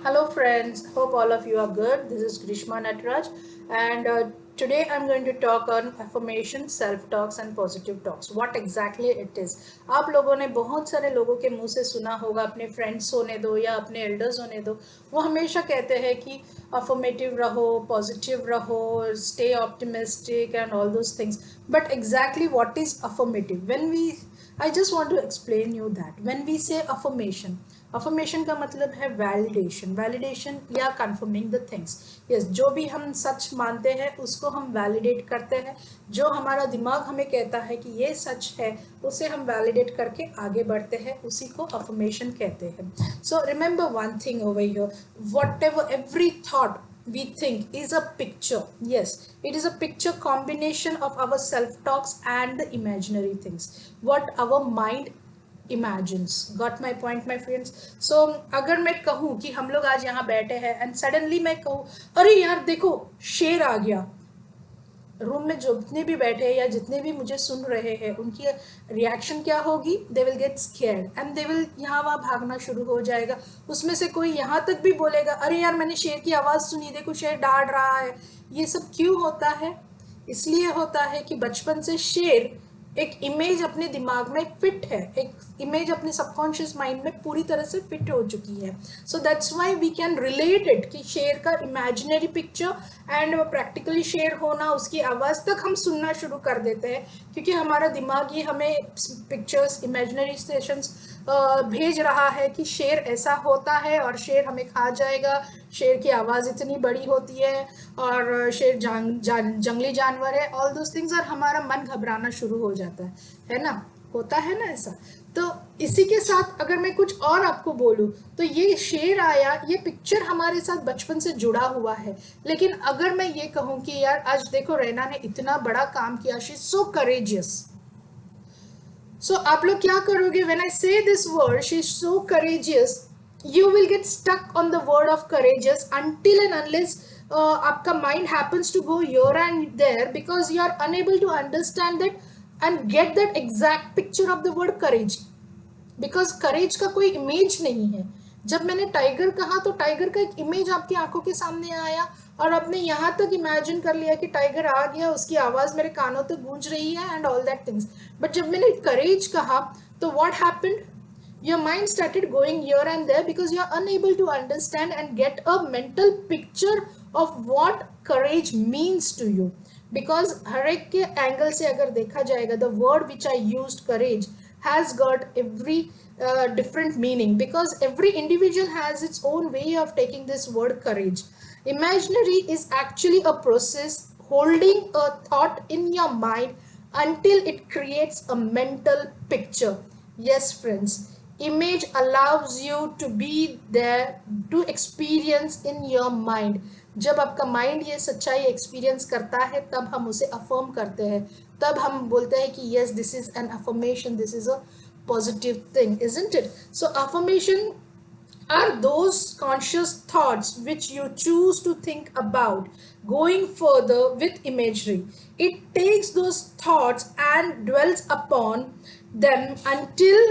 Hello friends, hope all of you are good. This is Grishma Natraj and today I'm going to talk on affirmation, self-talks and positive talks. What exactly it is. आप लोगों ने बहुत सारे लोगों के मुंह से सुना होगा, अपने फ्रेंड्स होने दो या अपने एल्डर्स होने दो, वो हमेशा कहते हैं कि अफर्मेटिव रहो, पॉजिटिव रहो, stay optimistic and all those things. But exactly what is affirmative? I just want to explain you that when we say affirmation का मतलब है वैलिडेशन या कंफर्मिंग द थिंग्स। यस, जो भी हम सच मानते हैं उसको हम वैलिडेट करते हैं। जो हमारा दिमाग हमें कहता है कि ये सच है, उसे हम वैलिडेट करके आगे बढ़ते हैं, उसी को अफर्मेशन कहते हैं। So remember one thing over here, what ever every thought we think is a picture. Yes, it is a picture combination of our self talks and the imaginary things what our mind imagines. Got my point my friends? So अगर मैं कहूँ कि हम लोग आज यहाँ बैठे हैं एंड सडनली मैं कहूँ अरे यार देखो शेर आ गया, रूम में जितने भी बैठे हैं या जितने भी मुझे सुन रहे हैं उनकी रिएक्शन क्या होगी? They will get scared and they will यहाँ वहाँ भागना शुरू हो जाएगा। उसमें से कोई यहाँ तक भी बोलेगा अरे यार मैंने शेर की आवाज़ सुनी, देखो शेर डांट रहा है। ये सब क्यों होता है? इसलिए होता है कि बचपन से शेर एक इमेज अपने दिमाग में फिट है, एक इमेज अपने सबकॉन्शियस माइंड में पूरी तरह से फिट हो चुकी है। So that's why we can relate it कि शेर का इमेजिनरी पिक्चर एंड प्रैक्टिकली शेर होना, उसकी आवाज़ तक हम सुनना शुरू कर देते हैं क्योंकि हमारा दिमाग ये हमें पिक्चर्स, इमेजिनरी स्टेशंस भेज रहा है कि शेर ऐसा होता है और शेर हमें खा जाएगा, शेर की आवाज़ इतनी बड़ी होती है और शेर जंगली जानवर है, ऑल दोज थिंग्स, और हमारा मन घबराना शुरू हो जाता है ना? होता है ना ऐसा? तो इसी के साथ अगर मैं कुछ और आपको बोलूं तो ये शेर आया, ये पिक्चर हमारे साथ बचपन से जुड़ा हुआ है। लेकिन अगर मैं ये कहूं कि यार आज देखो रैना ने इतना बड़ा काम किया, शी इज सो करेजियस, सो आप लोग क्या करोगे? व्हेन आई से this word she is so courageous, you will get stuck on the word of courageous until and unless आपका mind happens to go here and there because you are unable to understand that and get that exact picture of the word courage, because courage का कोई image नहीं है। जब मैंने tiger कहा तो tiger का एक इमेज आपकी आंखों के सामने आया और आपने यहाँ तक इमेजिन कर लिया कि टाइगर आ गया, उसकी आवाज़ मेरे कानों तक गूंज रही है and all that things. But जब मैंने करेज कहा तो what happened? Your mind started going here and there because you are unable to understand and get a mental picture of what courage means to you. Because हर एक के angle से अगर देखा जाएगा, the word which I used, courage, has got every different meaning because every individual has its own way of taking this word courage. Imaginary is actually a process holding a thought in your mind until it creates a mental picture. Yes, friends. Image allows you to be there to experience in your mind. जब आपका mind ये सच्चाई experience करता है तब हम उसे affirm करते हैं, तब हम बोलते हैं कि yes, this is an affirmation, this is a positive thing, isn't it? So affirmation are those conscious thoughts which you choose to think about. Going further with imagery, it takes those thoughts and dwells upon them until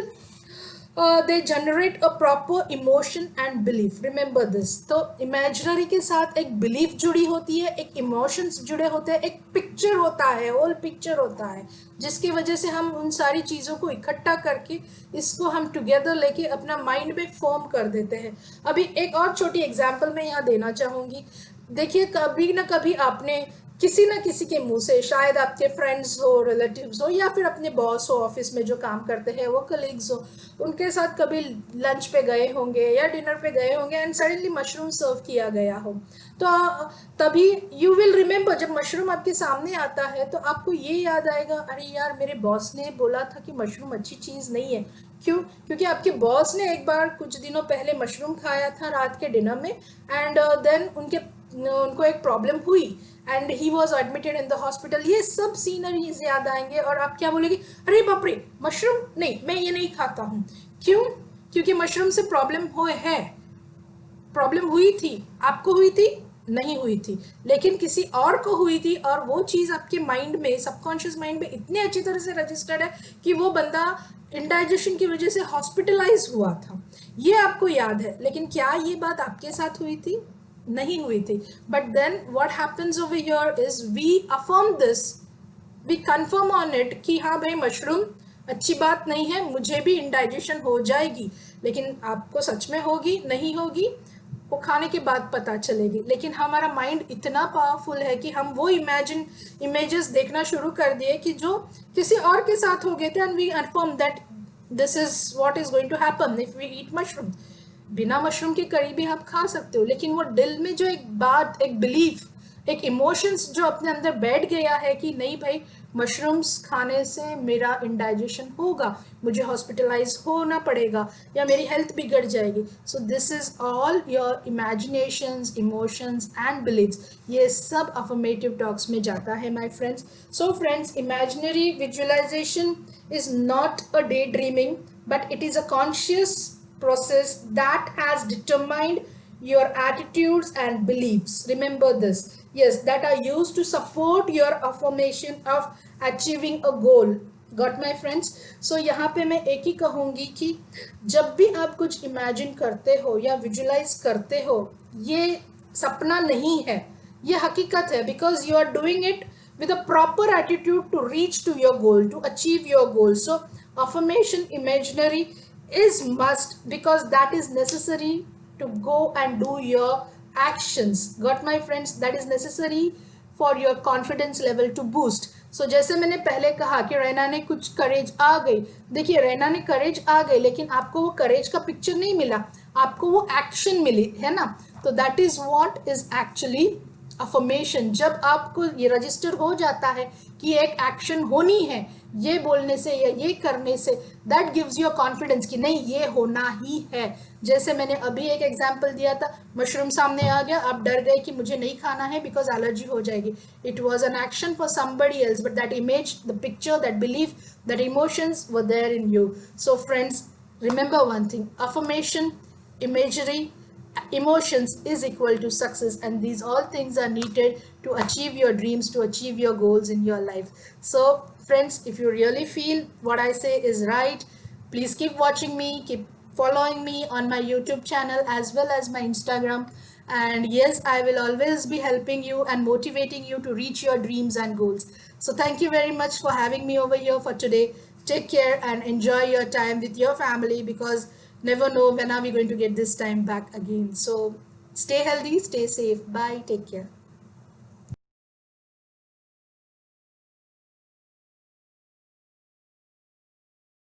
they generate a proper emotion and belief. Remember this. तो imaginary के साथ एक belief जुड़ी होती है, एक emotions जुड़े होते हैं, एक पिक्चर होता है, होल पिक्चर होता है, जिसकी वजह से हम उन सारी चीज़ों को इकट्ठा करके इसको हम टुगेदर लेके अपना माइंड में फॉर्म कर देते हैं। अभी एक और छोटी एग्जांपल मैं यहाँ देना चाहूँगी। देखिए, कभी ना कभी आपने किसी ना किसी के मुंह से, शायद आपके फ्रेंड्स हो, रिलेटिव्स हो, या फिर अपने बॉस हो ऑफिस में जो काम करते हैं, वो कलीग्स हो, उनके साथ कभी लंच पे गए होंगे या डिनर पे गए होंगे एंड सडनली मशरूम सर्व किया गया हो, तो तभी यू विल रिमेंबर, जब मशरूम आपके सामने आता है तो आपको ये याद आएगा अरे यार मेरे बॉस ने बोला था कि मशरूम अच्छी चीज़ नहीं है। क्यों? क्योंकि आपके बॉस ने एक बार कुछ दिनों पहले मशरूम खाया था रात के डिनर में एंड देन उनको एक प्रॉब्लम हुई and he was admitted in the hospital. ये सब सीनरीज याद आएंगे और आप क्या बोलेंगे? अरे बाप रे, मशरूम नहीं, मैं ये नहीं खाता हूँ। क्यों? क्योंकि मशरूम से प्रॉब्लम हुई थी, आपको हुई थी, नहीं हुई थी, लेकिन किसी और को हुई थी, और वो चीज़ आपके माइंड में, सबकॉन्शियस माइंड में इतनी अच्छी तरह से रजिस्टर्ड है कि वो बंदा इंडाइजेशन की वजह से हॉस्पिटलाइज हुआ था, ये आपको याद है। लेकिन क्या ये बात आपके साथ हुई थी? नहीं हुई थी। But then what happens over here is we affirm this, we confirm on it कि हाँ भाई मशरूम अच्छी बात नहीं है, मुझे भी इंडाइजेशन हो जाएगी। लेकिन आपको सच में होगी नहीं होगी वो खाने के बाद पता चलेगी। लेकिन हमारा माइंड इतना पावरफुल है कि हम वो इमेजेस देखना शुरू कर दिए कि जो किसी और के साथ हो गए थे, and we confirm that this is what is going to happen if we eat mushroom. बिना मशरूम के करी भी आप खा सकते हो, लेकिन वो दिल में जो एक बात, एक बिलीफ, एक इमोशंस जो अपने अंदर बैठ गया है कि नहीं भाई मशरूम्स खाने से मेरा इंडाइजेशन होगा, मुझे हॉस्पिटलाइज होना पड़ेगा या मेरी हेल्थ बिगड़ जाएगी। So this is all your imaginations, emotions and beliefs, ये सब अफर्मेटिव टॉक्स में जाता है my friends. So friends, imaginary visualization is not a day dreaming, but it is a conscious process that has determined your attitudes and beliefs. Remember this. Yes, that are used to support your affirmation of achieving a goal. Got my friends? So यहाँ पे मैं एक ही कहूँगी कि जब भी आप कुछ इमेजिन करते हो या विजुलाइज करते हो, ये सपना नहीं है, ये हकीकत है, because you are doing it with a proper attitude to reach to your goal, to achieve your goal. So affirmation imaginary is must, because that is necessary to go and do your actions. Got my friends? That is necessary for your confidence level to boost. So जैसे मैंने पहले कहा कि रैना ने कुछ करेज आ गई, देखिए रैना ने करेज आ गई, लेकिन आपको वो करेज का पिक्चर नहीं मिला, आपको वो एक्शन मिली है ना। तो that is what is actually affirmation. जब आपको ये रजिस्टर हो जाता है कि एक एक्शन होनी है, ये बोलने से या ये करने से, दैट गिव्स यू कॉन्फिडेंस कि नहीं ये होना ही है। जैसे मैंने अभी एक एग्जांपल दिया था, मशरूम सामने आ गया, आप डर गए कि मुझे नहीं खाना है बिकॉज एलर्जी हो जाएगी। It was an action for somebody else, but that image, the picture, that belief, that emotions were there in you. So friends, remember one thing: affirmation, imagery, emotions is equal to success, and these all things are needed to achieve your dreams, to achieve your goals in your life. So friends, if you really feel what I say is right, please keep watching me, keep following me on my YouTube channel as well as my Instagram. And yes, I will always be helping you and motivating you to reach your dreams and goals. So thank you very much for having me over here for today. Take care and enjoy your time with your family, because never know when are we going to get this time back again. So stay healthy, stay safe. Bye. Take care.